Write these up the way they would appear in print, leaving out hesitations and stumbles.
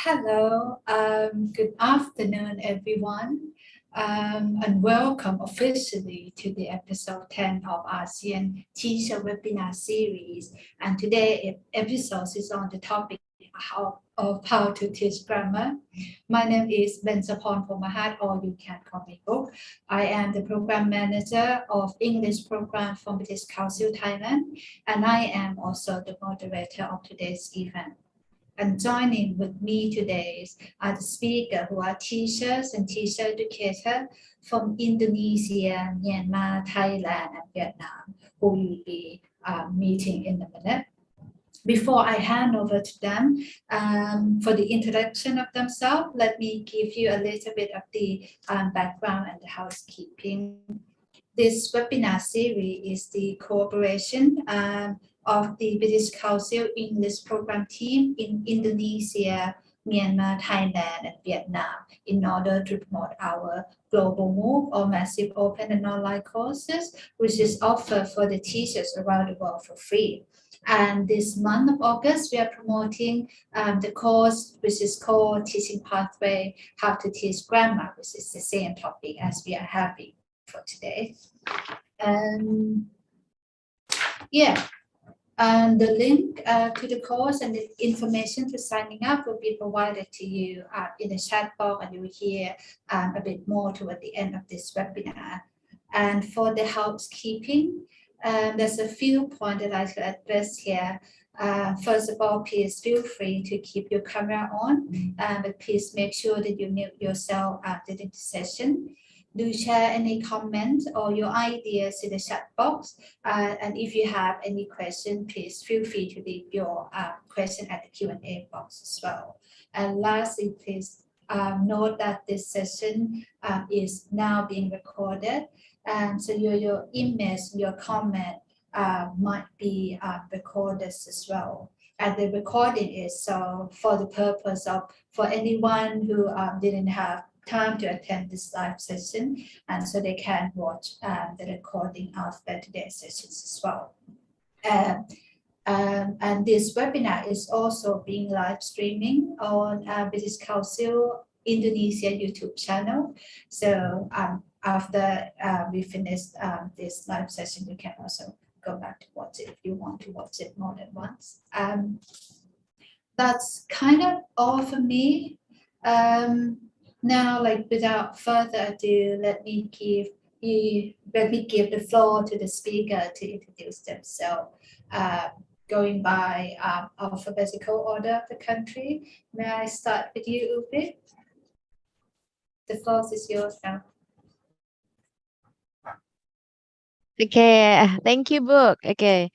Hello, good afternoon, everyone, and welcome officially to the episode 10 of ASEAN Teacher Webinar Series. And today, episode is on the topic of how to teach grammar. My name is Bensapon Pomahat, or you can call me Book. I am the program manager of English program from British Council, Thailand, and I am also the moderator of today's event. And joining with me today are the speakers who are teachers and teacher educators from Indonesia, Myanmar, Thailand, and Vietnam, who will be meeting in a minute. Before I hand over to them for the introduction of themselves, let me give you a little bit of the background and the housekeeping. This webinar series is the cooperation of the British Council English program team in Indonesia, Myanmar, Thailand, and Vietnam in order to promote our global move or massive open and online courses, which is offered for the teachers around the world for free. And this month of August, we are promoting the course which is called Teaching Pathway, How to Teach Grammar, which is the same topic as we are having for today. And the link to the course and the information to signing up will be provided to you in the chat box, and you will hear a bit more toward the end of this webinar. And for the housekeeping, there's a few points that I should address here. First of all, please feel free to keep your camera on, but please make sure that you mute yourself during the session. Do share any comments or your ideas in the chat box. And if you have any questions, please feel free to leave your question at the Q&A box as well. And lastly, please note that this session is now being recorded. So your image, your comment might be recorded as well. And the recording is so for the purpose of, for anyone who didn't have time to attend this live session, and so they can watch the recording after today's sessions as well. And this webinar is also being live streaming on British Council Indonesia YouTube channel. So after we finish this live session, you can also go back to watch it if you want to watch it more than once. That's kind of all for me. Now, without further ado, let me give the floor to the speaker to introduce themselves, going by alphabetical order of the country. May I start with you, Upi? The floor is yours now. Okay, thank you, Book. Okay,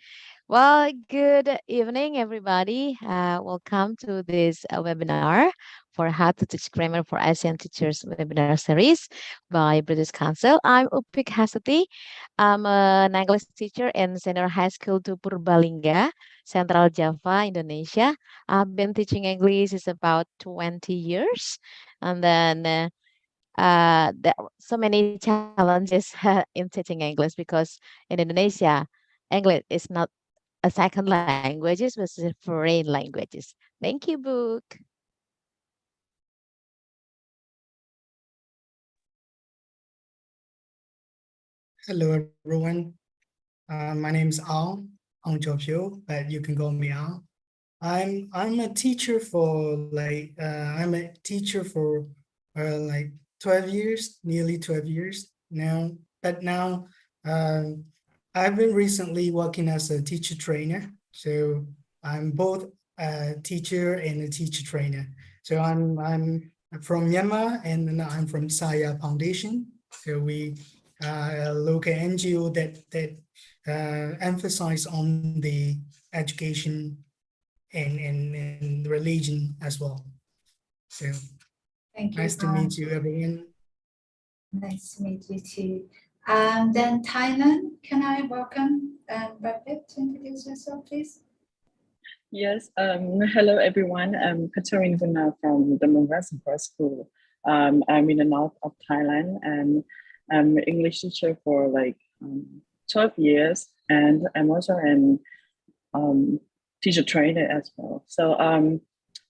well, good evening, everybody. Welcome to this webinar for How to Teach Grammar for ASEAN Teachers webinar series by British Council. I'm Upik Hasati. I'm an English teacher in Senior High School to Purbalingga, Central Java, Indonesia. I've been teaching English is about 20 years, and then there are so many challenges in teaching English because in Indonesia, English is not a second language, but it's a foreign languages. Thank you, Book. Hello, everyone. My name is Al Jopio, but you can call me Al. I'm a teacher for like 12 years, nearly 12 years now. But now I've been recently working as a teacher trainer. So I'm both a teacher and a teacher trainer. So I'm from Myanmar, and I'm from Saya Foundation. So we a local NGO that emphasize on the education and religion as well. So thank you. Nice to meet you, everyone. Nice to meet you too. Then Thailand, can I welcome Rapid to introduce yourself, please? Yes, hello everyone. I'm Katarina Guna from the Mongasa School. I'm in the north of Thailand, and I'm an English teacher for 12 years, and I'm also an teacher trainer as well. So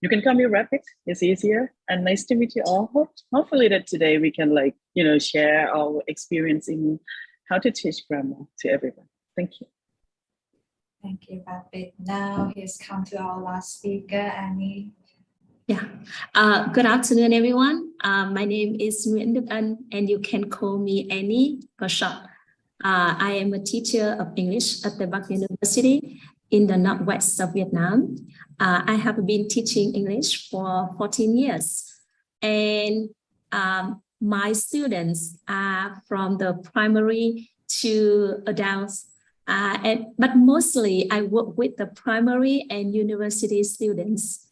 you can call me Rapid. It's easier. And nice to meet you all. Hopefully that today we can share our experience in how to teach grammar to everyone. Thank you. Thank you, Rapid. Now here's come to our last speaker, Annie. Yeah. Good afternoon, everyone. My name is Nguyễn Đức Ân, and you can call me Annie for short. I am a teacher of English at the Bắc University in the northwest of Vietnam. I have been teaching English for 14 years, and my students are from the primary to adults. But mostly I work with the primary and university students.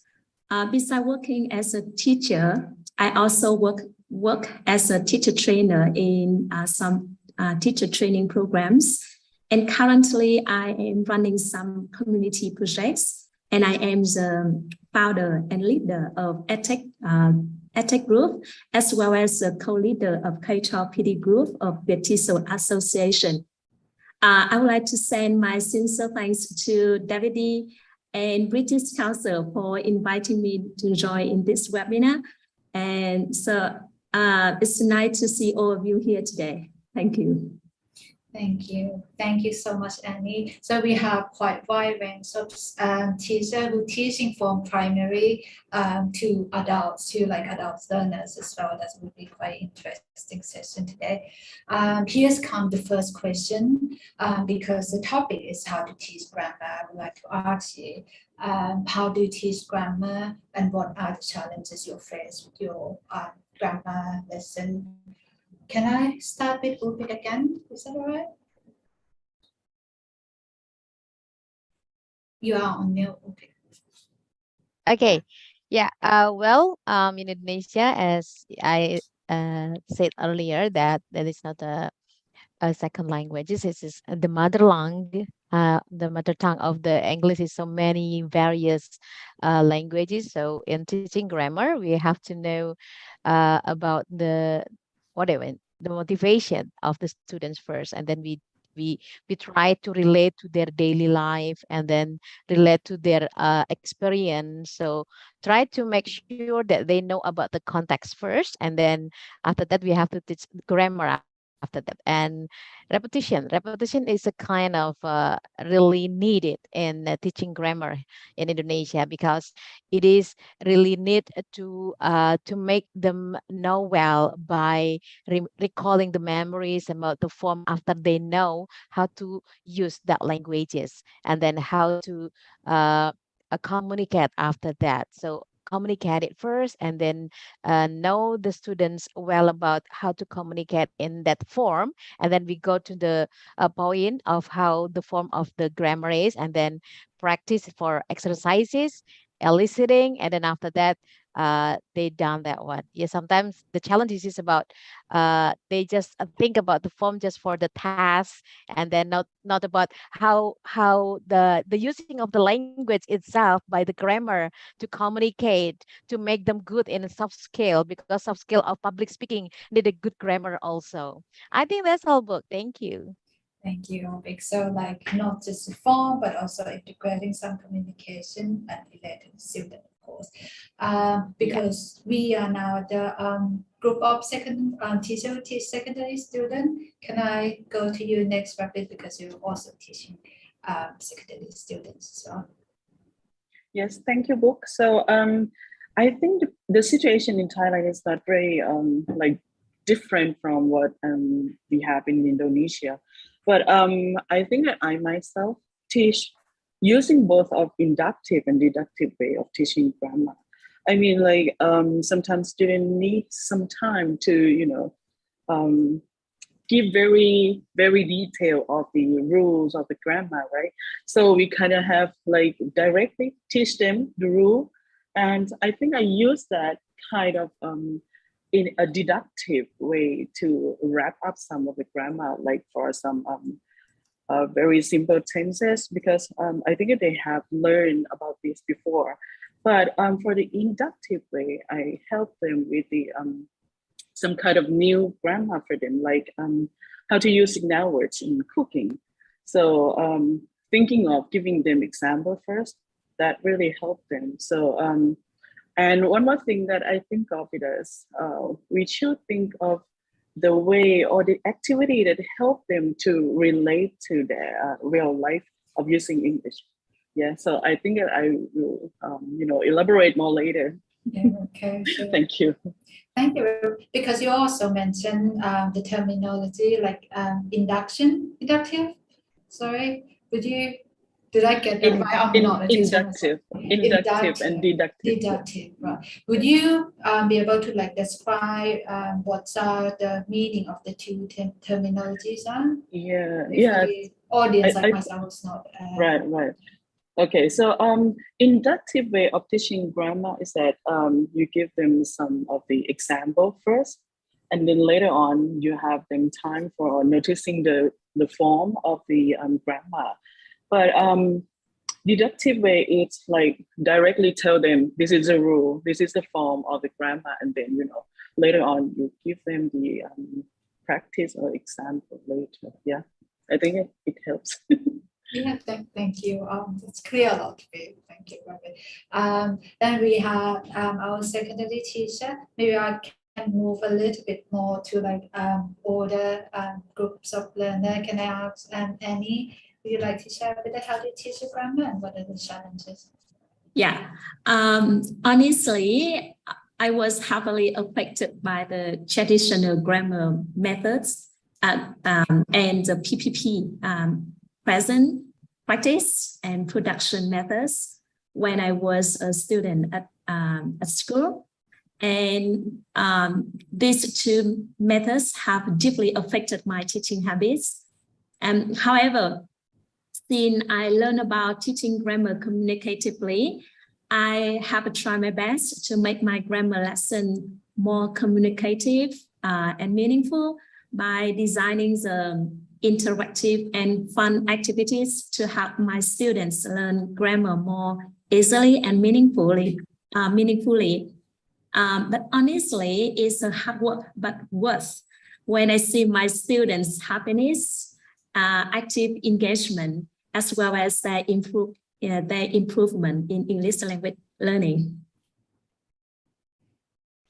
Besides working as a teacher, I also work as a teacher trainer in some teacher training programs. And currently I am running some community projects, and I am the founder and leader of EdTech group, as well as the co-leader of K-12 PD group of Viettiso Association. I would like to send my sincere thanks to David and British Council for inviting me to join in this webinar. And so it's nice to see all of you here today. Thank you. Thank you. Thank you so much, Annie. So we have quite wide range of teachers who teaching from primary to adults, to like adult learners as well. That would be quite interesting session today. Here's come the first question, because the topic is how to teach grammar. I would like to ask you, how do you teach grammar, and what are the challenges you face with your grammar lesson? Can I start with Upik again? Is that all right? You are on mute, Upik. Okay. Yeah. Well, in Indonesia, as I said earlier, that is not a second language. This is the mother tongue. The mother tongue of the English is so many various languages. So in teaching grammar, we have to know about the motivation of the students first, and then we try to relate to their daily life, and then relate to their experience. So try to make sure that they know about the context first, and then after that we have to teach grammar after that. And repetition is a kind of really needed in teaching grammar in Indonesia, because it is really need to make them know well by recalling the memories about the form after they know how to use that languages, and then how to communicate after that. So communicate it first, and then know the students well about how to communicate in that form, and then we go to the point of how the form of the grammar is, and then practice for exercises, eliciting, and then after that they done that one. Yeah, sometimes the challenge is about they just think about the form just for the task, and then not about how the using of the language itself by the grammar to communicate, to make them good in a soft skill, because soft skill of public speaking need a good grammar also. I think that's all, book. Thank you. Thank you, Upik. So like not just the form, but also integrating some communication and related student, of course. Because we are now the group of teacher who teach secondary student. Can I go to you next, Rapid, because you're also teaching secondary students as well? Yes, thank you, Book. So I think the situation in Thailand is not very different from what we have in Indonesia. But I think that I myself teach using both of inductive and deductive way of teaching grammar. I mean, sometimes students need some time to, give very, very detail of the rules of the grammar, right? So we kind of have directly teach them the rule. And I think I use that kind of in a deductive way to wrap up some of the grammar, like for some very simple tenses, because I think they have learned about this before. But for the inductive way, I help them with the some kind of new grammar for them, like how to use signal words in cooking. So thinking of giving them example first, that really helped them. So And one more thing that I think of it as, we should think of the way or the activity that help them to relate to their real life of using English. Yeah, so I think that I will, elaborate more later. Yeah, okay, sure. Thank you. Thank you. Because you also mentioned the terminology like inductive. Sorry, did I get that right? I'm not a teacher myself. Inductive and deductive. Deductive, right. Would you be able to like describe what are the meaning of the two terminologies? Yeah, If yeah. the audience like myself is not. Right. Okay, so inductive way of teaching grammar is that you give them some of the example first, and then later on you have them time for noticing the form of the grammar. But deductive way, it's like directly tell them this is a rule, this is the form of the grammar, and then later on you give them the practice or example later. Yeah, I think it helps. Yeah, thank you. It's clear a lot to me. Thank you, Robert. Then we have our secondary teacher. Maybe I can move a little bit more to like older groups of learner. Can I ask Annie, would you like to share a bit how to teach grammar and what are the challenges? Yeah, honestly, I was heavily affected by the traditional grammar methods and the PPP, present, practice, and production methods when I was a student at school. And these two methods have deeply affected my teaching habits. However, since I learned about teaching grammar communicatively, I have tried my best to make my grammar lesson more communicative and meaningful by designing the interactive and fun activities to help my students learn grammar more easily and meaningfully. But honestly, it's a hard work, but worth when I see my students' happiness, active engagement, as well as their improvement in English language learning.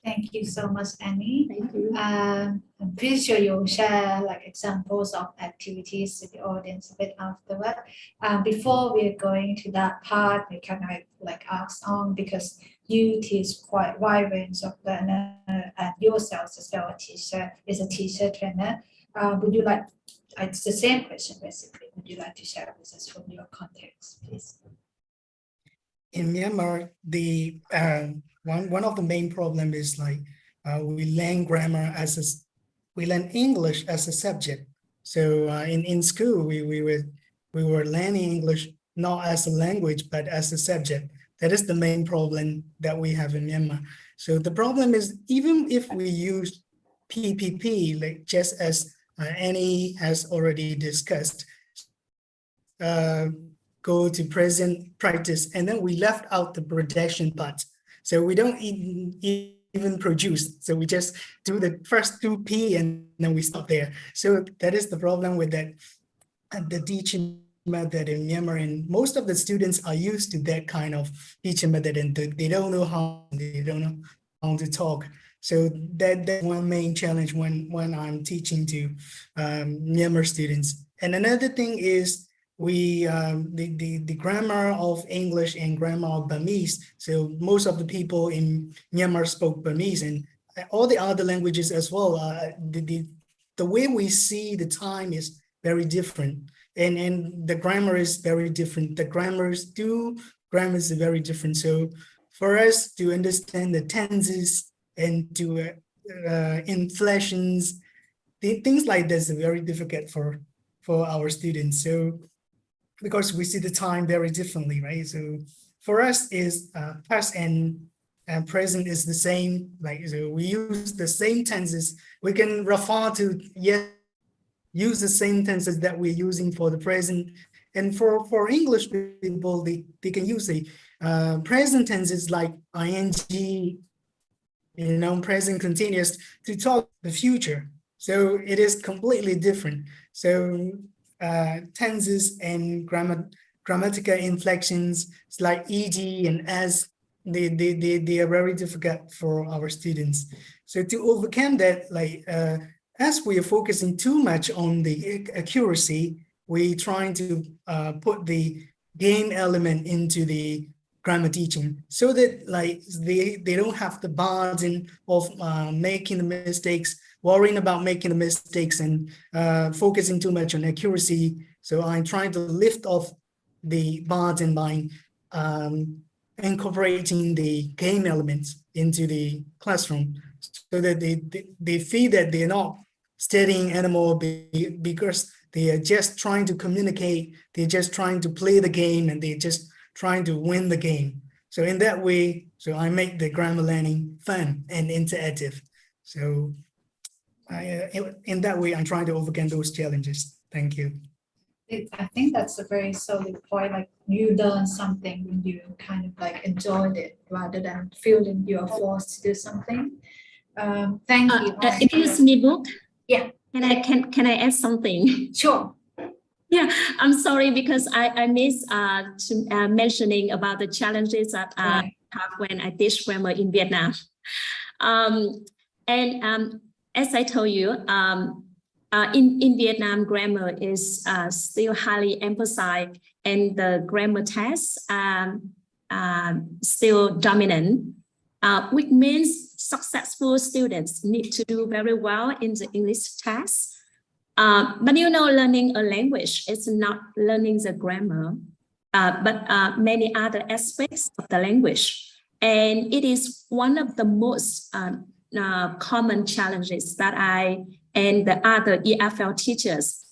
Thank you so much, Annie. Thank you. I'm pretty sure you'll share like examples of activities to the audience a bit afterward. Before we're going to that part, we can like ask on because you teach quite wide range of learner and yourself as well is a teacher trainer. Would you like? It's the same question basically. Would you like to share with us from your context, please? In Myanmar, the one of the main problem is like we learn grammar we learn English as a subject. So in school we were learning English not as a language but as a subject. That is the main problem that we have in Myanmar. So the problem is even if we use PPP, like just as Annie has already discussed, go to present practice, and then we left out the production part. So we don't even produce. So we just do the first 2P and then we stop there. So that is the problem with that, the teaching method in Myanmar, and most of the students are used to that kind of teaching method and they don't know how to talk. So that's one main challenge when I'm teaching to Myanmar students. And another thing is the grammar of English and grammar of Burmese. So most of the people in Myanmar spoke Burmese and all the other languages as well. The way we see the time is very different, and the grammar is very different. The grammar is very different. So for us to understand the tenses and to inflections, things like this are very difficult for our students. So because we see the time very differently, right? So for us is past and present is the same. Like so we use the same tenses. We can refer to use the same tenses that we're using for the present. And for English people, they can use the present tenses like ing, present continuous to talk the future. So it is completely different. So tenses and grammatical inflections like ed and as they are very difficult for our students. So to overcome that, like as we are focusing too much on the accuracy, we trying to put the game element into the grammar teaching, so that like they don't have the burden of making the mistakes, worrying about making the mistakes, and focusing too much on accuracy. So I'm trying to lift off the burden by incorporating the game elements into the classroom, so that they feel that they're not studying anymore because they are just trying to communicate, they're just trying to play the game, and they're just trying to win the game. So in that way, so I make the grammar learning fun and interactive. So in that way, I'm trying to overcome those challenges. Thank you. I think that's a very solid point. Like you learn something when you kind of like enjoyed it rather than feeling you are forced to do something. Thank you. Excuse me, Book. Yeah. Can I add something? Sure. Yeah, I'm sorry because I missed mentioning about the challenges that I have when I teach grammar in Vietnam. As I told you, in Vietnam, grammar is still highly emphasized, and the grammar tests still dominant, which means successful students need to do very well in the English test. But you know, learning a language is not learning the grammar, but many other aspects of the language. And it is one of the most common challenges that I and the other EFL teachers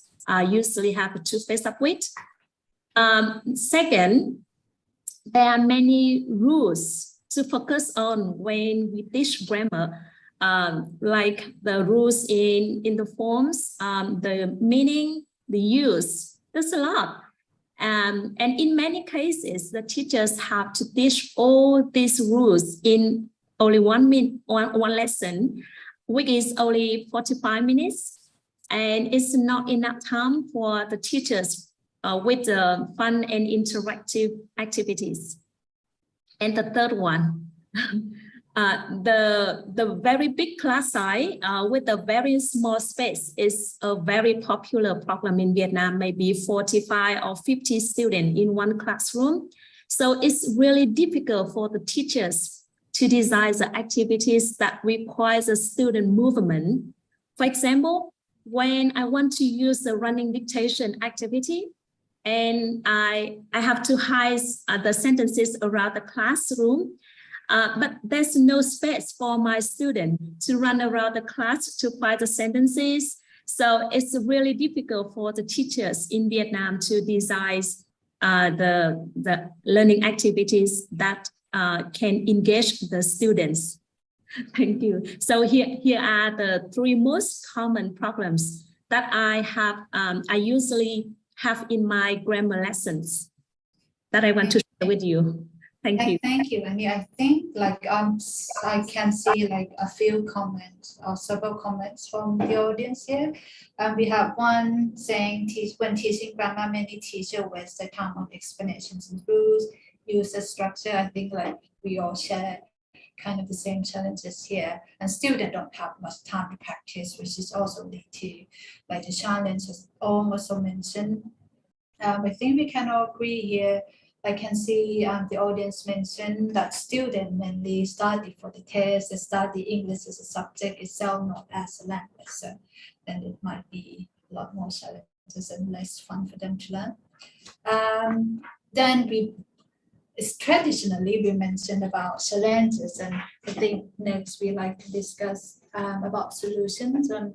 usually have to face up with. Second, there are many rules to focus on when we teach grammar, like the rules in the forms, the meaning, the use. There's a lot. And in many cases, the teachers have to teach all these rules in only one lesson, which is only 45 minutes. And it's not enough time for the teachers with the fun and interactive activities. And the third one, the very big class size with a very small space is a very popular problem in Vietnam, maybe 45 or 50 students in one classroom. So it's really difficult for the teachers to design the activities that requires a student movement. For example, when I want to use the running dictation activity, and I have to hide the sentences around the classroom, but there's no space for my student to run around the class to find the sentences. So it's really difficult for the teachers in Vietnam to design the learning activities that can engage the students. Thank you. So here are the three most common problems that I have. I usually have in my grammar lessons that I want to share with you. Thank you. Thank you. I mean, I think like I can see like a few comments or several comments from the audience here. We have one saying, when teaching grammar, many teachers waste their time on explanations and rules, user structure. I think like we all share kind of the same challenges here, and students don't have much time to practice, which is also lead to like the challenges also mentioned. I think we can all agree here. I can see the audience mentioned that students mainly study for the test, they study English as a subject itself, not as a language. So then it might be a lot more challenges and less fun for them to learn. Then traditionally we mentioned about challenges, and I think next we like to discuss about solutions and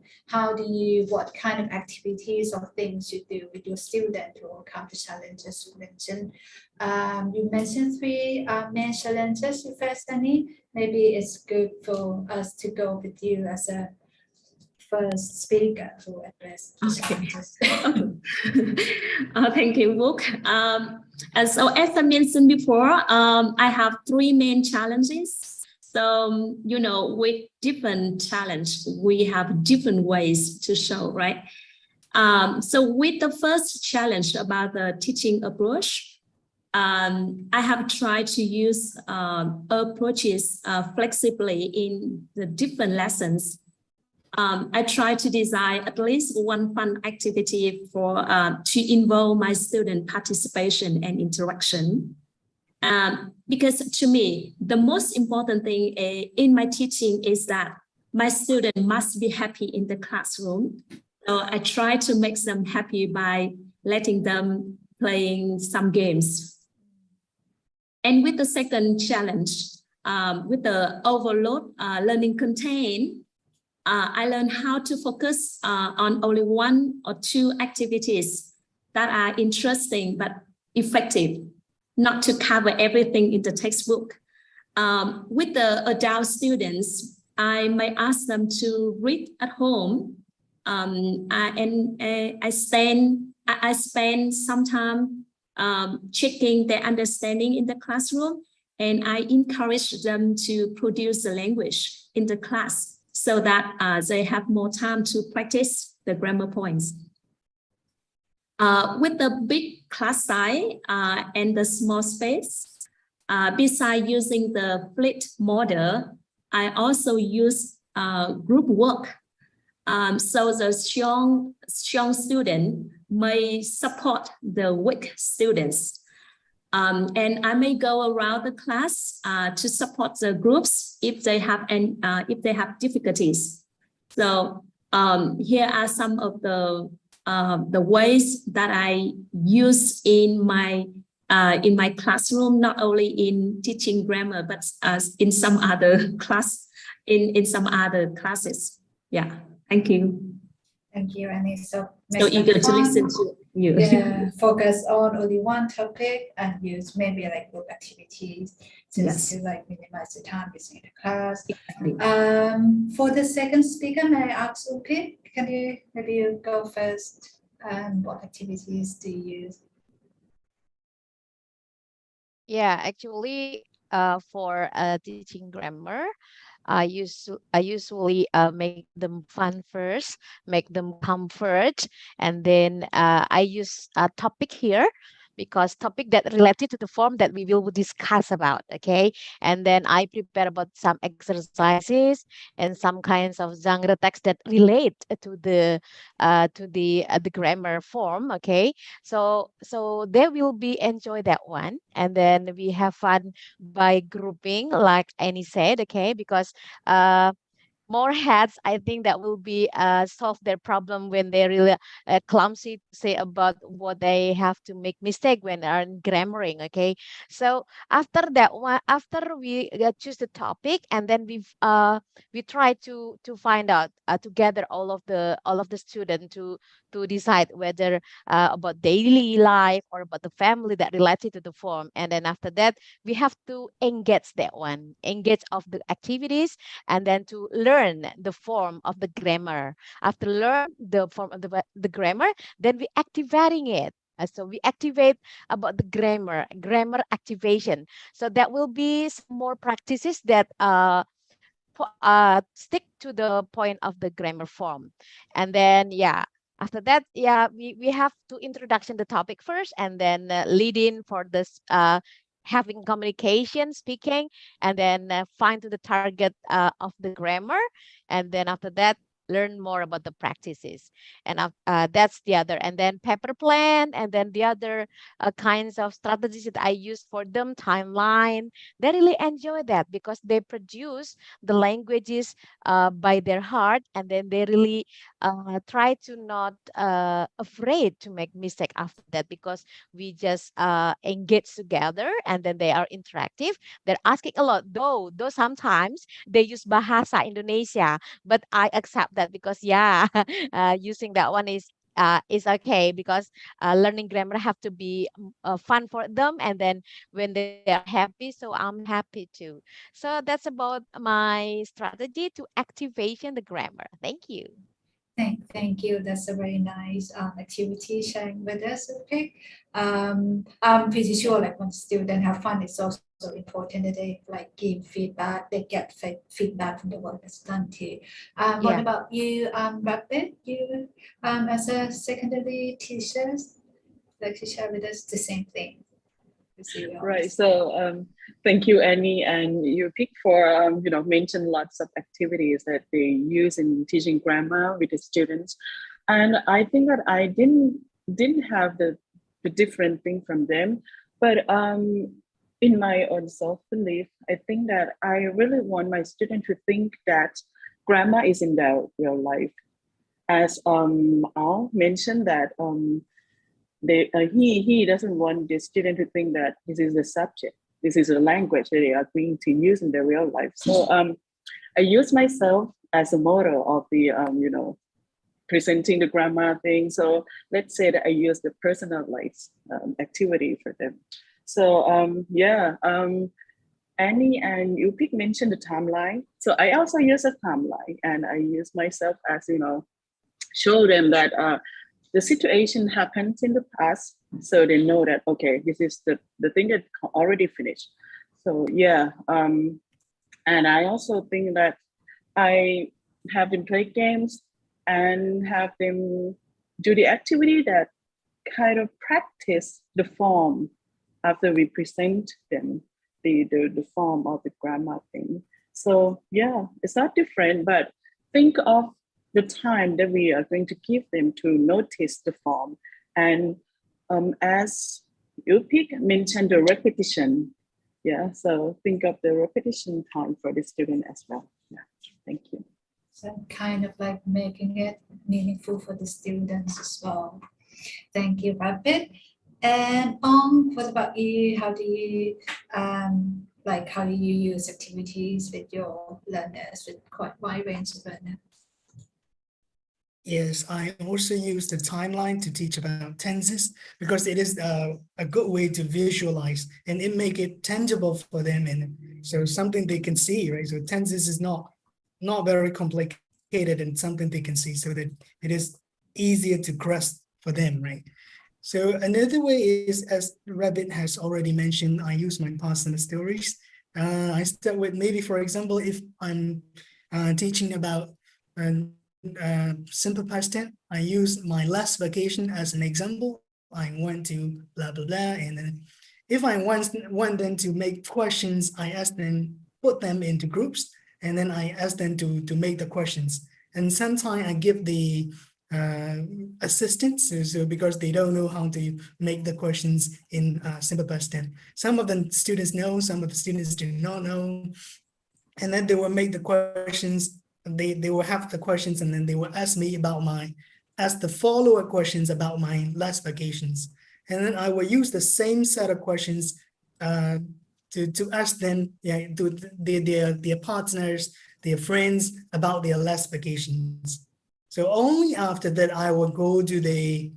what kind of activities or things you do with your student to overcome the challenges you mentioned. You mentioned three main challenges. If there's any, maybe it's good for us to go with you as a first speaker to address the challenges. Thank you, Book. And so as I mentioned before, I have three main challenges. So, you know, with different challenge, we have different ways to show, right? So with the first challenge about the teaching approach, I have tried to use approaches flexibly in the different lessons. I try to design at least one fun activity for to involve my student participation and interaction. Because to me, the most important thing in my teaching is that my student must be happy in the classroom. So I try to make them happy by letting them playing some games. And with the second challenge, with the overload learning content, I learned how to focus on only one or two activities that are interesting but effective, not to cover everything in the textbook. With the adult students, I might ask them to read at home, and I spend some time checking their understanding in the classroom, and I encourage them to produce the language in the class so that they have more time to practice the grammar points. With the big class size and the small space, besides using the fleet model, I also use group work. So the strong student may support the weak students. And I may go around the class to support the groups if they have difficulties. So here are some of the ways that I use in my classroom, not only in teaching grammar, but in some other some other classes. Yeah, thank you. Thank you, Annie. So Eager to listen to you. Yeah, focus on only one topic and use maybe like group activities just to like minimize the time using the class. Exactly. For the second speaker, may I ask Upit, can you maybe go first? What activities do you use? Yeah, actually, for teaching grammar, I usually make them fun first, make them comfort, and then I use a topic here because topic that related to the form that we will discuss about. Okay, and then I prepare about some exercises and some kinds of genre text that relate to the grammar form. Okay, so they will be enjoy that one, and then we have fun by grouping, like Annie said. Okay, because uh, more heads, I think that will be solve their problem when they really clumsy to say about what they have to make mistake when are in grammaring. Okay, so after that one, after we choose the topic, and then we try to find out together all of the student to decide whether about daily life or about the family that related to the form, and then after that we have to engage that one, engage of the activities, and then to learn the form of the grammar. After learn the form of the grammar, then we activating it. So we activate about the grammar activation. So that will be some more practices that stick to the point of the grammar form. And then yeah, after that, yeah, we have to introduction the topic first, and then lead in for this having communication, speaking, and then find to the target of the grammar, and then after that learn more about the practices. And that's the other, and then paper plan, and then the other kinds of strategies that I use for them, timeline. They really enjoy that because they produce the languages by their heart, and then they really try to not afraid to make mistake after that, because we just engage together, and then they are interactive. They're asking a lot, though sometimes they use bahasa Indonesia, but I accept that because yeah, using that one is okay, because learning grammar have to be fun for them, and then when they are happy, so I'm happy too. So that's about my strategy to activation the grammar. Thank you. Thank you. That's a very nice activity sharing with us. Okay. I'm pretty sure like when students have fun, it's also important that they like give feedback. They get feedback from the work that's done too. What Yeah. about you, Rapid? You as a secondary teacher, like to share with us the same thing. to see yours. Right. So thank you, Annie, and you picked for mention lots of activities that they use in teaching grammar with the students, and I think that I didn't have the different thing from them, but in my own self belief, I think that I really want my student to think that grammar is in their real life, as Al mentioned that he doesn't want the student to think that this is the subject, this is a language that they are going to use in their real life. So I use myself as a model of the presenting the grammar thing. So let's say that I use the personalized activity for them. So Annie and Upik mentioned the timeline. So I also use a timeline, and I use myself as show them that the situation happens in the past, so they know that, okay, this is the thing that already finished. So and I also think that I have them play games and have them do the activity that kind of practice the form after we present them the form of the grammar thing. So it's not different, but think of the time that we are going to give them to notice the form. And as Upik mentioned, the repetition. So think of the repetition time for the student as well. Thank you. So kind of like making it meaningful for the students as well. Thank you, Rapid. And what about you? How do you how do you use activities with your learners, with quite wide range of learners? Yes, I also use the timeline to teach about tenses, because it is a good way to visualize, and it make it tangible for them, and so something they can see, right? So tenses is not very complicated, and something they can see, so that it is easier to grasp for them, right? So another way is, as Rabbit has already mentioned, I use my personal stories. I start with, maybe, for example, if I'm teaching about simple past tense, I use my last vacation as an example. I went to blah, blah, blah. And then if I want them to make questions, I ask them, put them into groups, and then I ask them to make the questions. And sometimes I give the assistance, so because they don't know how to make the questions in simple past tense. Some of the students know, some of the students do not know. And then they will make the questions, they will have the questions, and then they will ask me about ask the follow-up questions about my last vacations. And then I will use the same set of questions to ask them, to their partners, their friends, about their last vacations. So only after that, I will go to the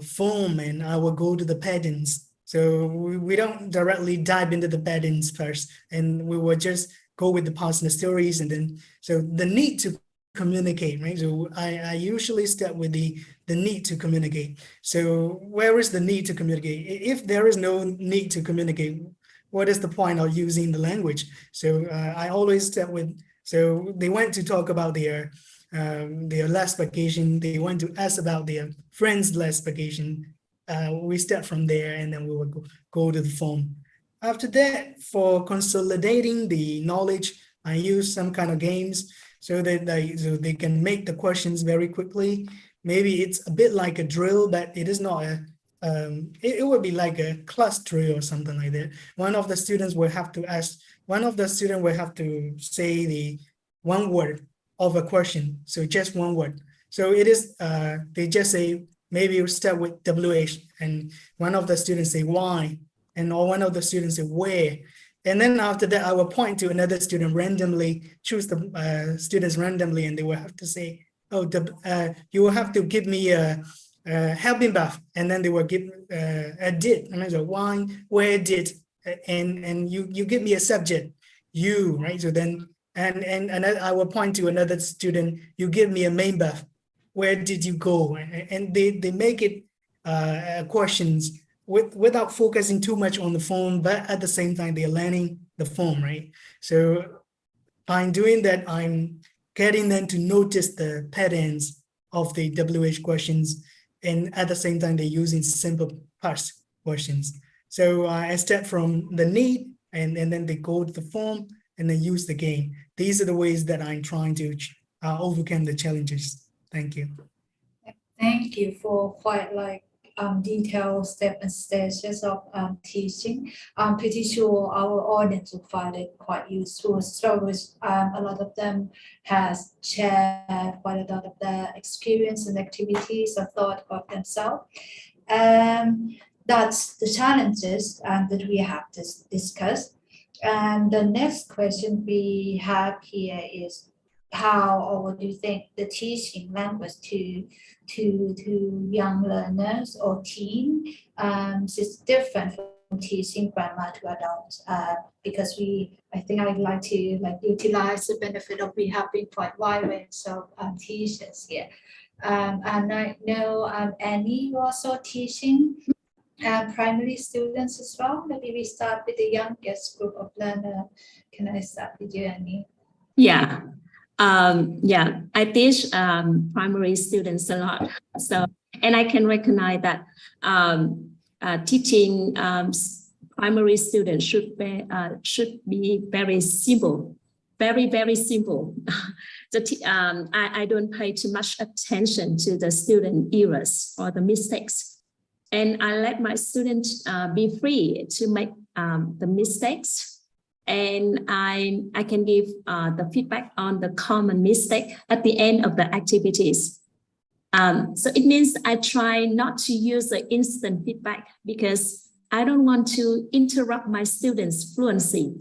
form, and I will go to the patterns. So we don't directly dive into the patterns first, and we will just go with the personal stories. And then, so the need to communicate, right? So I usually start with the need to communicate. So where is the need to communicate? If there is no need to communicate, what is the point of using the language? So I always start with, so they went to talk about their last vacation. They want to ask about their friend's last vacation. We start from there, and then we will go to the form. After that, for consolidating the knowledge, I use some kind of games so that they can make the questions very quickly. Maybe it's a bit like a drill, but it is not it would be like a class drill or something like that. One of the students will have to say the one word of a question. So just one word. So it is, they just say, maybe you start with WH, and one of the students say why, and one of the students say where. And then after that, I will point to another student randomly, choose the students randomly, and they will have to say, oh, you will have to give me a helping bath. And then they will give a did, and I say why, where, did, and you give me a subject, you, right? So then, and I will point to another student, you give me a main bath, where did you go? And they make it questions without focusing too much on the phone, but at the same time, they're learning the form, right? So by doing that, I'm getting them to notice the patterns of the WH questions, and at the same time, they're using simple past questions. So I start from the need, and then they go to the form and then use the game. These are the ways that I'm trying to overcome the challenges. Thank you. Thank you for quite like detailed step and stages of teaching. I'm pretty sure our audience will find it quite useful. So a lot of them has shared quite a lot of their experience and activities or thought about themselves. That's the challenges that we have to discuss. And the next question we have here is how or what do you think the teaching language to young learners or teen is different from teaching grammar to adults, because I think I'd like to utilize the benefit of we have been quite wide range of teachers here. And I know Annie also teaching primary students as well. Maybe we start with the youngest group of learners. Can I start with you, Annie? Yeah. I teach primary students a lot. So, and I can recognize that teaching primary students should be very simple, very simple. I don't pay too much attention to the student errors or the mistakes, and I let my students be free to make the mistakes. And I can give the feedback on the common mistake at the end of the activities. So it means I try not to use the instant feedback because I don't want to interrupt my students' fluency.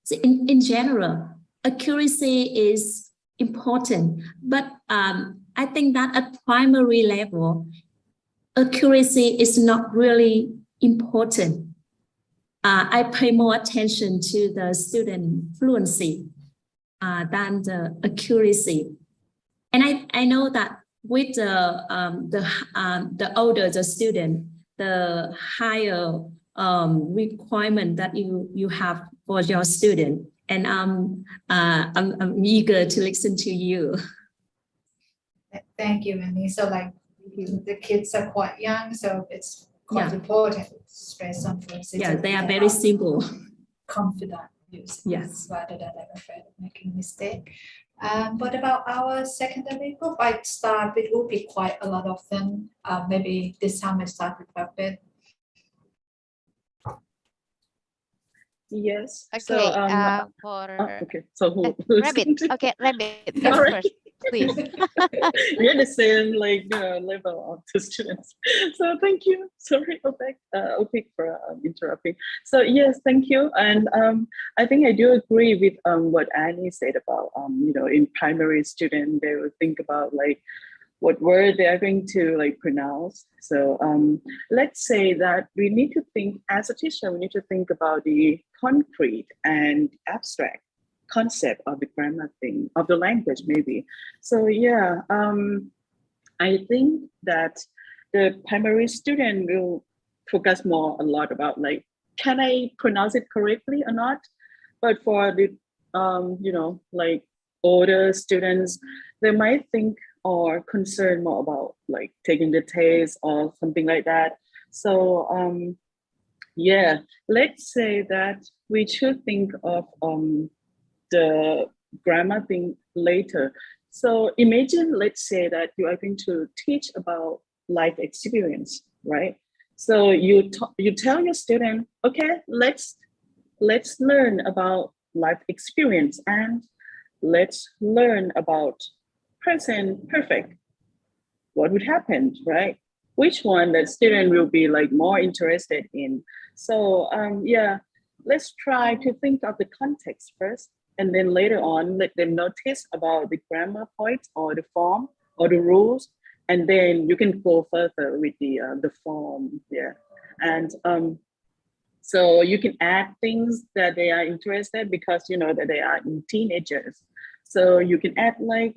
So in general, accuracy is important, but I think that at primary level, accuracy is not really important. I pay more attention to the student fluency than the accuracy. And I know that with the older the student, the higher requirement that you have for your student. And I'm eager to listen to you. Thank you, Annie. So like the kids are quite young, so it's quite important to stress on fluency. Yeah, they are very simple. Confident using Yes. rather than afraid of making a mistake. What about our secondary group? I start with will be quite a lot of them. Maybe this time I start with Rabbit. Yes. Okay. So, For okay. So who's Rabbit. Okay, Rabbit. Go Alright. first, please. We're the same level of the students. So thank you. Sorry, Opik for interrupting. So yes, thank you. And I think I do agree with what Annie said about in primary student they will think about like what word they are going to like pronounce. So let's say that we need to think as a teacher, we need to think about the concrete and abstract concept of the grammar thing, of the language maybe. So yeah, I think that the primary student will focus a lot about like, can I pronounce it correctly or not? But for the, like older students, they might think or concern more about like taking the test or something like that. So yeah, let's say that we should think of the grammar thing later. So imagine, let's say that you are going to teach about life experience, right? So you tell your student, okay, let's learn about life experience and let's learn about present perfect. What would happen, right? Which one the student will be like more interested in? So yeah, let's try to think of the context first, and then later on let them notice about the grammar points or the form or the rules, and then you can go further with the form. Yeah, and so you can add things that they are interested because you know that they are teenagers. So you can add like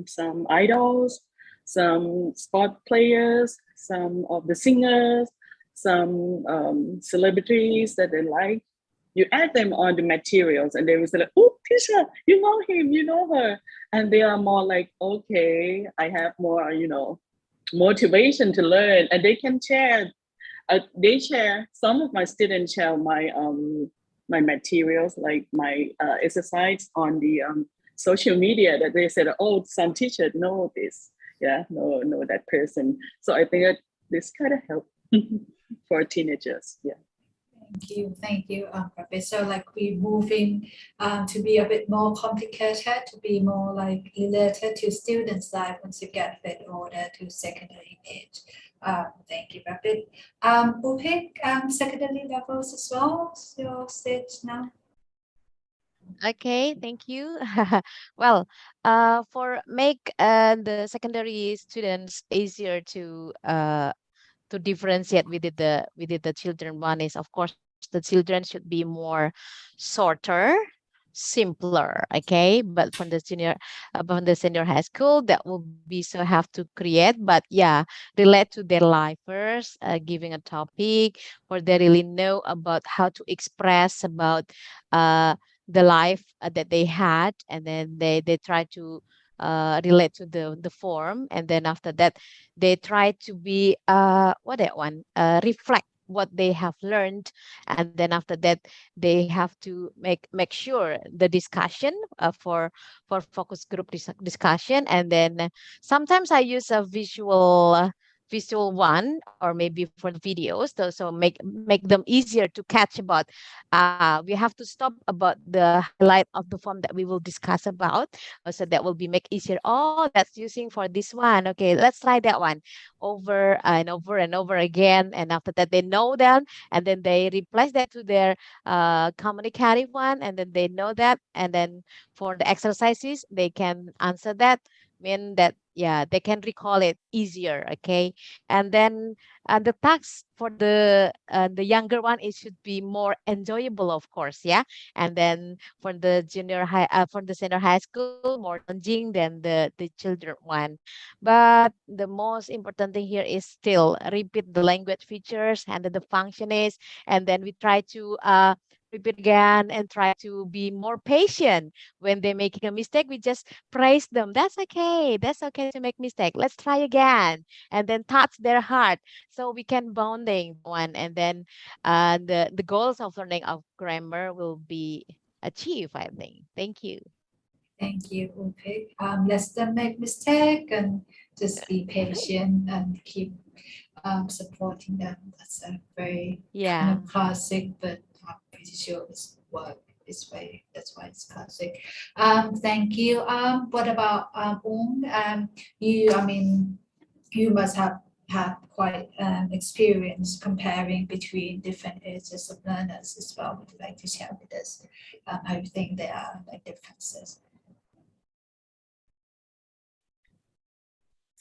some idols, some sport players, some of the singers, some celebrities that they like. You add them on the materials and they will say like, oh, teacher, you know him, you know her. And they are more like, okay, I have more, motivation to learn. And they can share they share, some of my students share my my materials, like my exercise on the social media, that they said, oh, some teacher know this, yeah, know that person. So I think that this kind of help for teenagers, yeah. Thank you, Professor. Like we're moving to be a bit more complicated, to be more like related to students' life once you get a bit older to secondary age. Thank you, Rapid. Upik, secondary levels as well, your stage now. Okay, thank you. Well, for make the secondary students easier to differentiate within the children, one is of course the children should be more shorter, simpler, okay, but from the senior high school that will be so have to create, but yeah, relate to their life first, giving a topic or they really know about how to express about uh the life that they had, and then they try to relate to the form, and then after that they try to be what that one reflect what they have learned, and then after that they have to make sure the discussion for focus group discussion, and then sometimes I use a visual one, or maybe for the videos, so make them easier to catch about. We have to stop about the highlight of the form that we will discuss about, so that will be make easier. Oh, that's using for this one, okay, let's try that one over and over and over again, and after that they know them, and then they replace that to their communicative one, and then they know that, and then for the exercises they can answer that, mean that yeah they can recall it easier, okay. And then the tasks for the younger one, it should be more enjoyable, of course, yeah. And then for the senior high school, more challenging than the children one. But the most important thing here is still repeat the language features and then the function is, and then we try to repeat again and try to be more patient. When they're making a mistake, we just praise them. That's okay. That's okay to make mistake. Let's try again. And then touch their heart. So we can bonding one. And then the goals of learning of grammar will be achieved, I think. Thank you. Thank you, Upik. Let them make mistake and just be patient and keep supporting them. That's a very kind Yeah. of classic, but I'm pretty sure it's work this way. That's why it's classic. Thank you. What about Ung? I mean, you must have had quite experience comparing between different ages of learners as well. Would you like to share with us how you think there are like differences?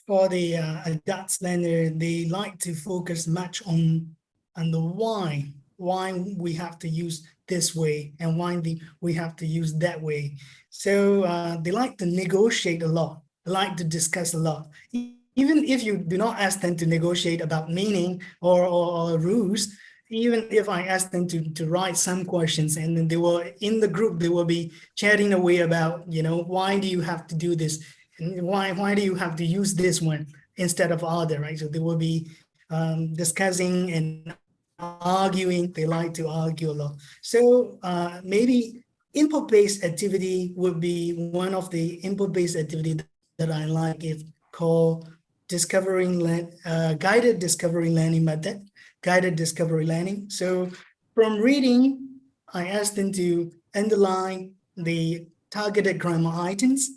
For the adults learner, they like to focus much on the why we have to use this way and why we have to use that way. So they like to negotiate a lot, like to discuss a lot. Even if you do not ask them to negotiate about meaning or rules, even if I ask them to write some questions, and then they will, in the group, they will be chatting away about, why do you have to do this? And why do you have to use this one instead of other, right? So they will be discussing and arguing. They like to argue a lot. So maybe input-based activity would be one of the input-based activity that I like, if called guided discovery learning method, guided discovery learning. So from reading, I asked them to underline the targeted grammar items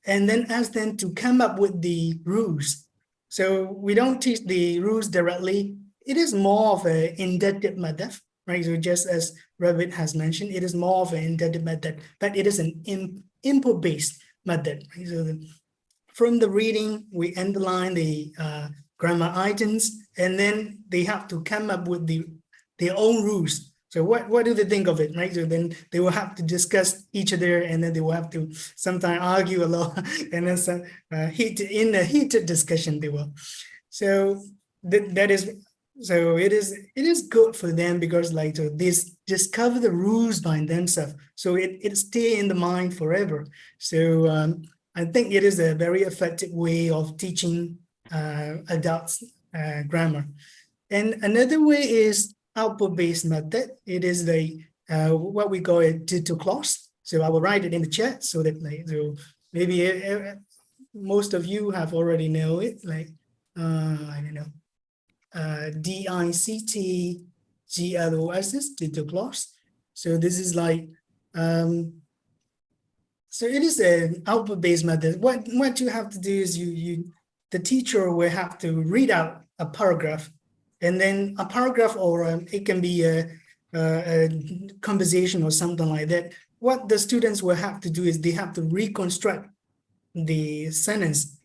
and then ask them to come up with the rules. So we don't teach the rules directly. It is more of an inductive method, right? So just as Rabbit has mentioned, it is more of an inductive method, but it is an input-based method, right? So from the reading, we underline the grammar items, and then they have to come up with their own rules. So what do they think of it, right? So then they will have to discuss each other, and then they will have to sometimes argue a lot, and then some in a heated discussion they will. So that is, so it is good for them, because like, so this discover the rules by themselves, so it stay in the mind forever. So I think it is a very effective way of teaching adults grammar. And another way is output-based method. It is the what we call a to clause. So I will write it in the chat so that like, so maybe most of you have already know it, like I don't know, DICT to clause. So this is like so it is an output-based method. What you have to do is the teacher will have to read out a paragraph, and then a paragraph, or it can be a conversation or something like that. What the students will have to do is they have to reconstruct the sentences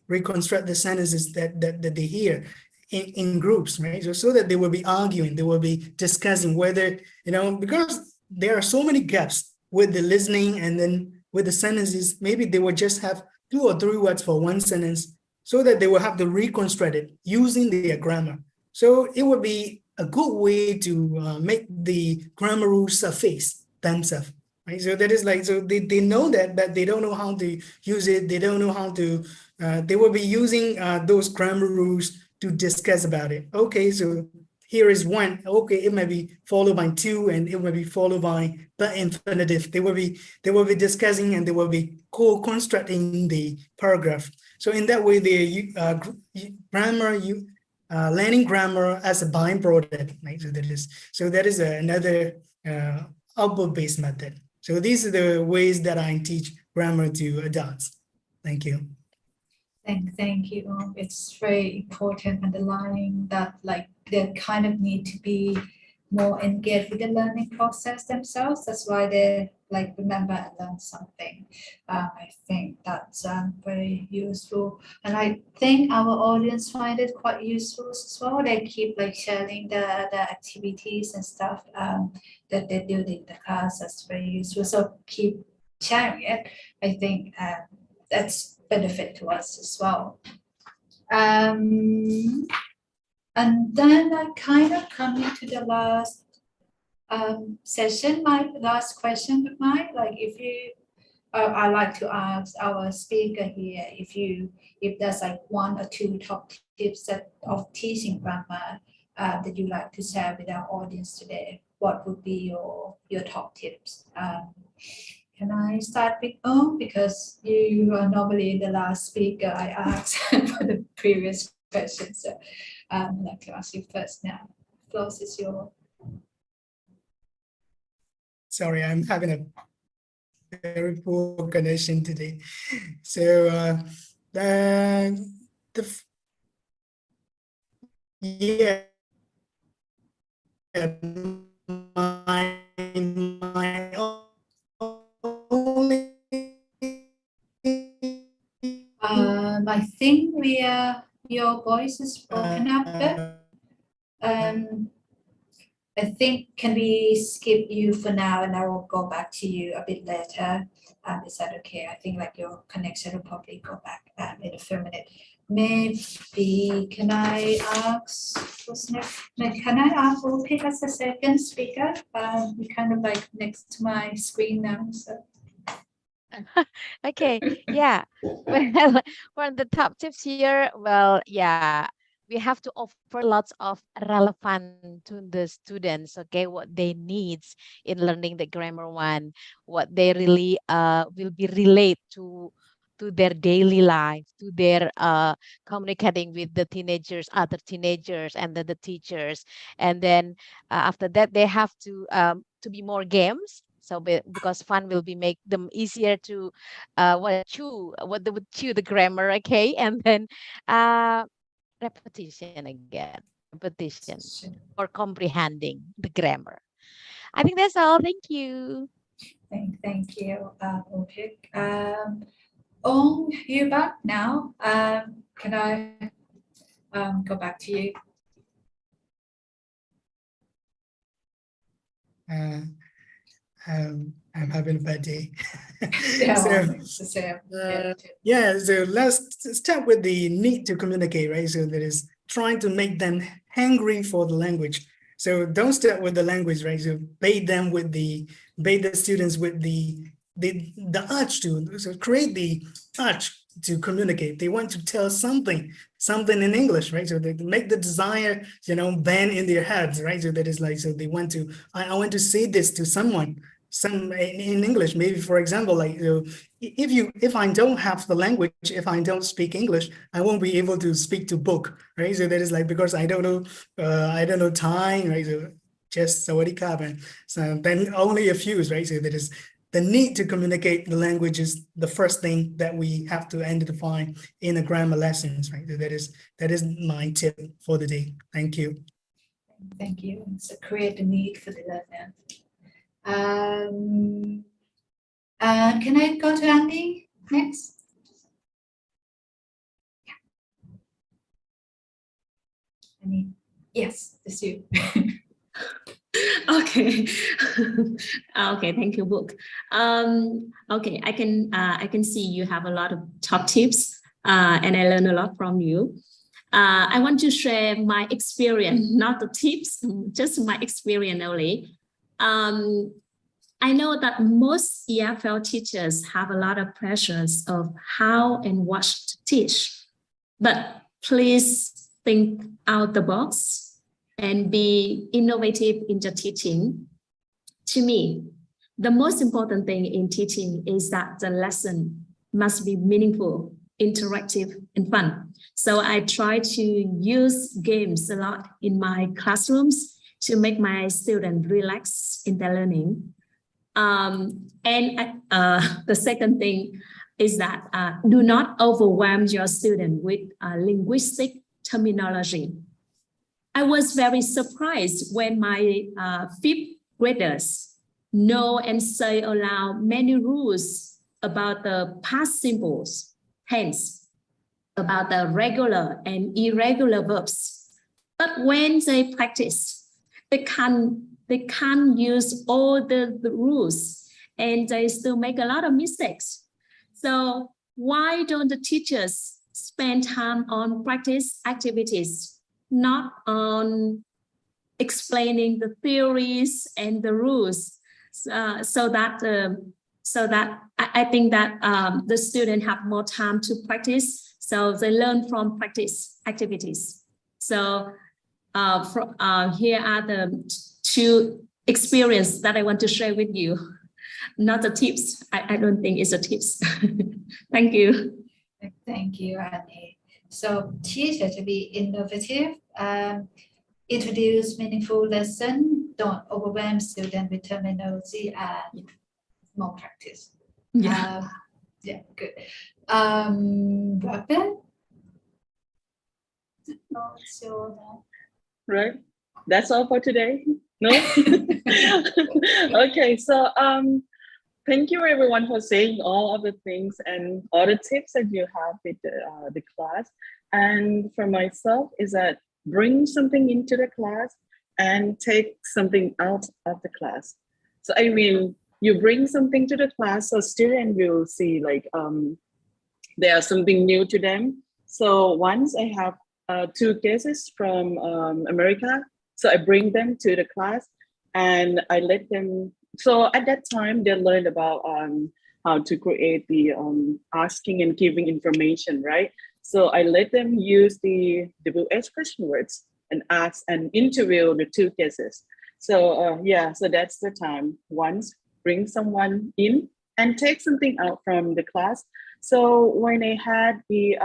that they hear in groups, right? So that they will be arguing, they will be discussing whether, because there are so many gaps with the listening and then with the sentences, maybe they will just have 2 or 3 words for one sentence, so that they will have to reconstruct it using their grammar. So it would be a good way to make the grammar rules surface themselves. Right? So that is like, so they know that, but they don't know how to use it. They don't know how to, they will be using those grammar rules to discuss about it. Okay, so here is 1. Okay, it may be followed by 2, and it may be followed by the infinitive. They will be discussing, and they will be co-constructing the paragraph. So in that way, they learning grammar as a byproduct. Right? So that is another output-based method. So these are the ways that I teach grammar to adults. Thank you. Thank you. It's very important underlining that like they kind of need to be more engaged with the learning process themselves. That's why they like remember and learn something. I think that's very useful, and I think our audience find it quite useful as well. They keep like sharing the activities and stuff that they do in the class. That's very useful. So keep sharing it. I think that's benefit to us as well. And then I kind of coming to the last session, my last question of mine, like if you, I like to ask our speaker here, if there's like 1 or 2 top tips of teaching grammar that you like to share with our audience today, what would be your top tips? Can I start with because you are normally the last speaker I asked for the previous question, so I'd like to ask you first now. Floor is yours. Sorry, I'm having a very poor connection today. So yeah, my only I think your voice is broken up a bit. I think can we skip you for now, and I will go back to you a bit later. Is that okay? I think like your connection will probably go back in a few minutes. Maybe can I ask Ulpik as a second speaker? You're kind of like next to my screen now. So. Okay, yeah. Well, for the top tips here, well, yeah, we have to offer lots of relevant to the students, okay, what they needs in learning the grammar one, what they really will be relate to their daily life, to their communicating with the teenagers, other teenagers, and the teachers. And then after that, they have to be more games. So because fun will be make them easier to what they would chew the grammar, okay, and then repetition again, repetition or comprehending the grammar. I think that's all. Thank you. Thank you, Ulpik. You're back now. Can I go back to you? I'm having a bad day. Yeah, so let's start with the need to communicate, right? So that is trying to make them hungry for the language. So don't start with the language, right? So bait the students with the urge to, so create the urge to communicate. They want to tell something in English, right? So they make the desire, bend in their heads, right? So that is like, so they want to, I want to say this to someone, in English. Maybe, for example, like, if I don't have the language, if I don't speak English, I won't be able to speak to book, right? So that is like, because I don't know Thai, right? So just sawadee krap, and so then only a few, right? So that is the need to communicate the language is the first thing that we have to identify in a grammar lessons, right? So that is my tip for the day. Thank you. Thank you. So create the need for the learner. Can I go to Andy next? Andy, yes, it's you. Okay. Okay, thank you, Book. Okay, I can see you have a lot of top tips, and I learned a lot from you. I want to share my experience, not the tips, just my experience only. I know that most EFL teachers have a lot of pressures of how and what to teach, but please think out the box and be innovative in the teaching. To me, the most important thing in teaching is that the lesson must be meaningful, interactive, and fun. So I try to use games a lot in my classrooms to make my students relax in their learning. The second thing is that do not overwhelm your student with linguistic terminology. I was very surprised when my fifth graders know and say aloud many rules about the past simples, tense, about the regular and irregular verbs. But when they practice, they can't use all the rules, and they still make a lot of mistakes. So why don't the teachers spend time on practice activities, not on explaining the theories and the rules, so that I think that the students have more time to practice, so they learn from practice activities. So here are the two experiences that I want to share with you. Not the tips. I don't think it's a tips. Thank you. Thank you, Annie. So teacher to be innovative, introduce meaningful lesson, don't overwhelm student with terminology, and more practice. Yeah. Yeah, good. Robert? Not sure now. Right. That's all for today. No. Okay. So thank you everyone for saying all of the things and all the tips that you have with the class. And for myself is that bring something into the class and take something out of the class. So I mean, you bring something to the class, so student will see like there's something new to them. So once I have 2 cases from America, so I bring them to the class and I let them. So at that time, they learned about how to create the asking and giving information, right? So I let them use the WH question words and ask and interview the 2 cases. So yeah, so that's the time. Once bring someone in and take something out from the class. So when I had the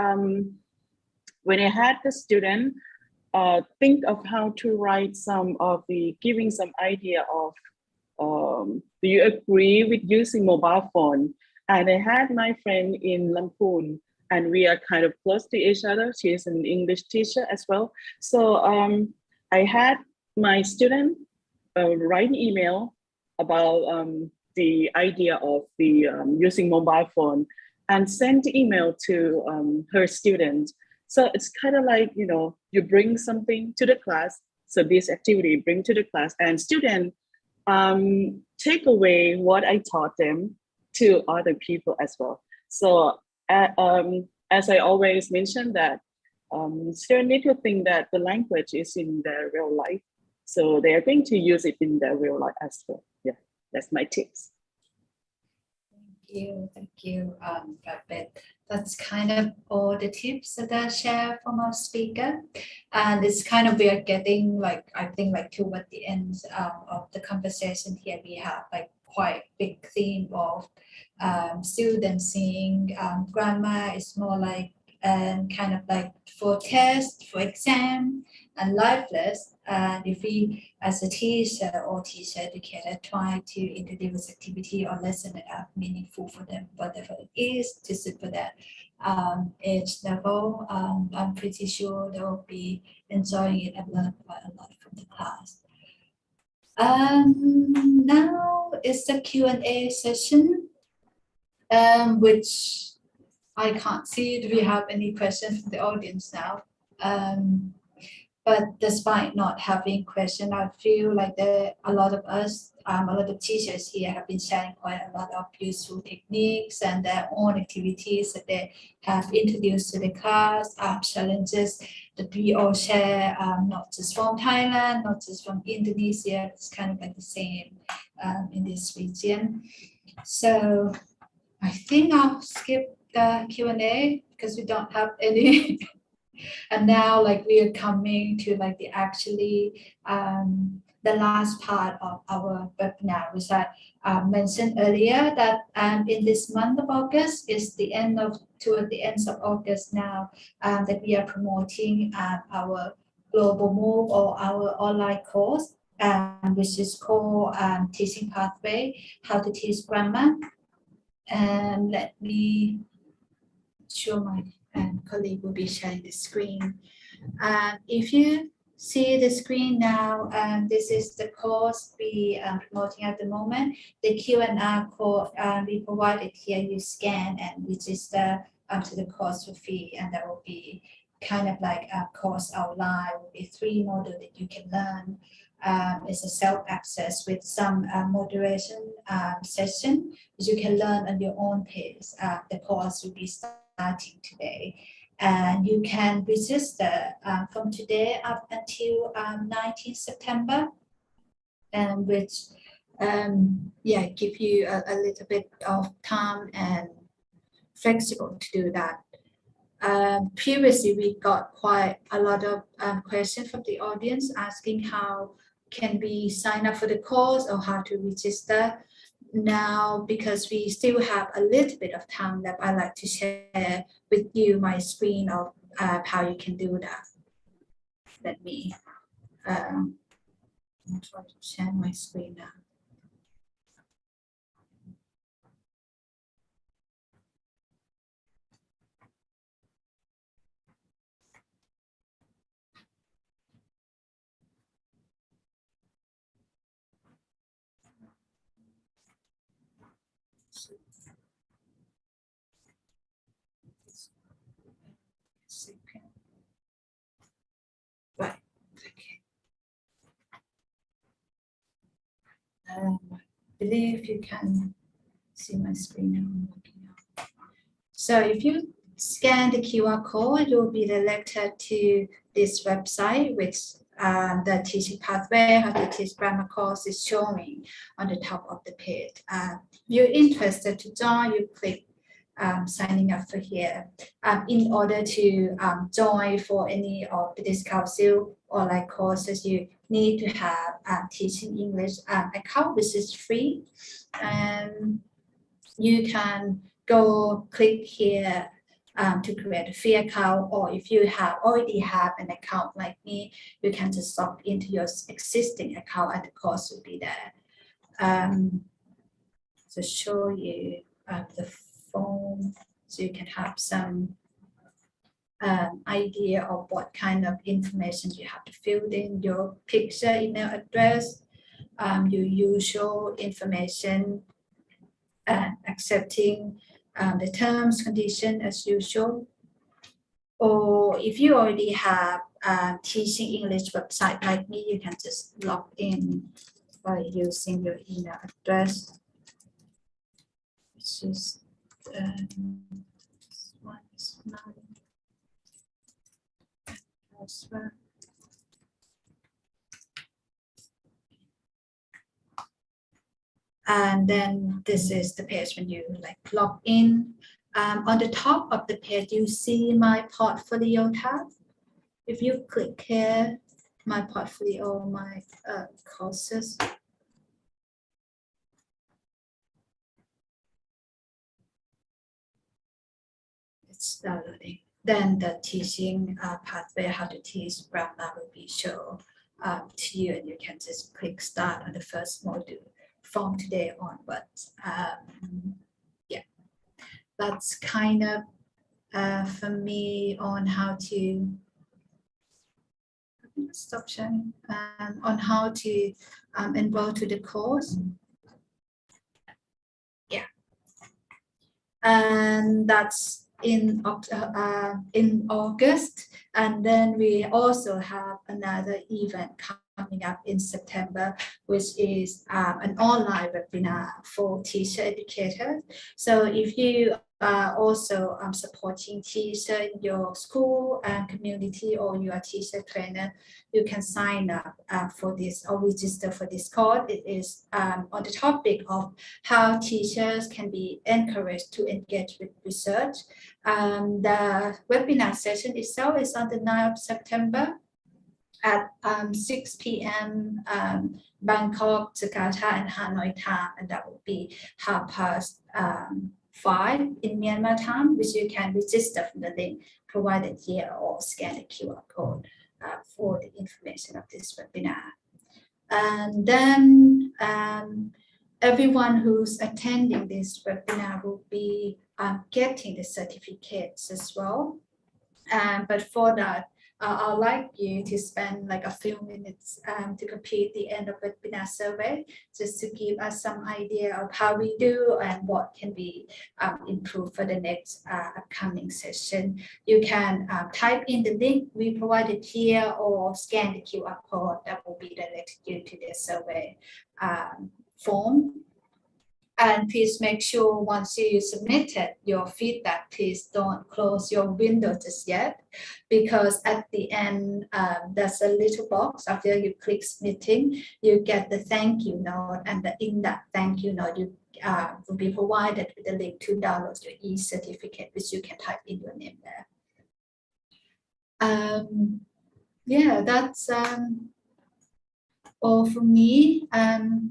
student think of how to write some of the giving some idea of do you agree with using mobile phone? And I had my friend in Lamphun, and we are kind of close to each other. She is an English teacher as well. So I had my student write an email about the idea of the using mobile phone and send the email to her student. So it's kind of like, you bring something to the class. So this activity bring to the class and student take away what I taught them to other people as well. So as I always mention that students need to think that the language is in their real life. So they are going to use it in their real life as well. Yeah, that's my tips. Thank Thank you, Rapid. That's kind of all the tips that I share from our speaker. And it's kind of, we are getting like, I think like toward the end of the conversation here, we have like quite big theme of students seeing grammar is more like kind of like for test, for exam, and lifeless. And if we, as a teacher or teacher educator, try to introduce activity or lesson that are meaningful for them, whatever it is, to suit for that age level, I'm pretty sure they will be enjoying it and learn quite a lot from the class. Now is the Q&A session, which I can't see. Do we have any questions from the audience now? But despite not having question, I feel like a lot of us, a lot of teachers here have been sharing quite a lot of useful techniques and their own activities that they have introduced to the class, challenges that we all share, not just from Thailand, not just from Indonesia, it's kind of like the same in this region. So I think I'll skip the Q&A because we don't have any. And now like we are coming to like the actually the last part of our webinar, which I mentioned earlier that in this month of August is the end of, toward the end of August now, that we are promoting our global move or our online course, which is called Teaching Pathway, How to Teach Grammar. And let me show my colleague will be sharing the screen. If you see the screen now, this is the course we are promoting at the moment. The Q&A code we provided here, you scan and register to the course for free, and that will be kind of like a course outline, will be 3 modules that you can learn. It's a self-access with some moderation session, which you can learn on your own pace. The course will be starting today, and you can register from today up until 19 September, and which give you a little bit of time and flexible to do that. Previously, we got quite a lot of questions from the audience asking how can we sign up for the course or how to register. Now, because we still have a little bit of time left, I'd like to share with you my screen of how you can do that. Let me try to share my screen now. Right, okay. I believe you can see my screen now. I'm looking now. So if you scan the QR code, you will be directed to this website, which the teaching pathway, how to teach grammar course is showing on the top of the page. If you're interested to join, you click signing up for here. In order to join for any of the discount sale or like courses, you need to have teaching English account, which is free. And you can go click here to create a free account, or if you already have an account like me, you can just log into your existing account and the course will be there. To show you the form, so you can have some idea of what kind of information you have to fill in: your picture, email address, your usual information, accepting the terms, condition as usual. Or if you already have teaching English website like me, you can just log in by using your email address, which is this one is mine. And then this is the page when you like log in. On the top of the page, you see my portfolio tab. If you click here, my portfolio, my courses. It's downloading. Then the teaching pathway, how to teach Brahma will be shown to you, and you can just click start on the first module from today onwards. Yeah, that's kind of for me on how to stop sharing on how to enroll to the course. Yeah, and that's in August, and then we also have another event coming up in September, which is an online webinar for teacher educators. So if you are also supporting teacher in your school and community, or you are teacher trainer, you can sign up for this or register for this course. It is on the topic of how teachers can be encouraged to engage with research. The webinar session itself is on the 9th of September at 6 p.m. Bangkok, Jakarta, and Hanoi time, and that will be 5:30 in Myanmar time, which you can register from the link provided here or scan the QR code for the information of this webinar. And then everyone who's attending this webinar will be getting the certificates as well. But for that, I'd like you to spend like a few minutes to complete the end of webinar survey, just to give us some idea of how we do and what can be improved for the next upcoming session. You can type in the link we provided here or scan the QR code that will be directed you to the survey form. And please make sure once you submitted your feedback, please don't close your window just yet, because at the end, there's a little box. After you click submitting, you get the thank you note, and in that thank you note, you will be provided with a link to download your e-certificate, which you can type in your name there. Yeah, that's all for me.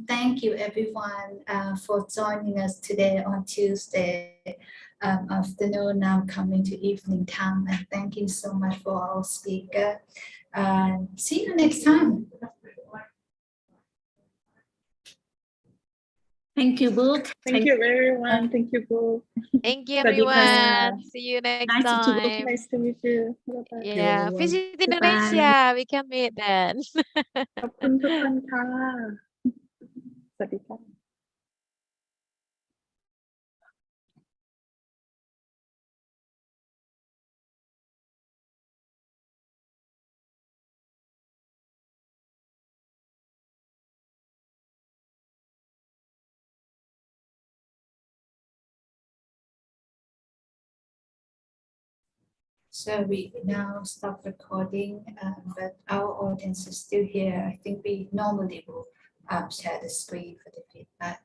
Thank you everyone for joining us today on Tuesday afternoon, now coming to evening time, and thank you so much for our speaker. See you next time. Thank you, Book. Thank you, everyone. Thank you, Boo. Thank you, Sawadee everyone. ka. See you next Nice to meet you. time. Nice to meet you. Bye-bye. Yeah, everyone. visit Goodbye. Indonesia. We can meet then. ขอบคุณทุกคนค่ะ สวัสดีค่ะ So we now stop recording, but our audience is still here. I think we normally will share the screen for the feedback.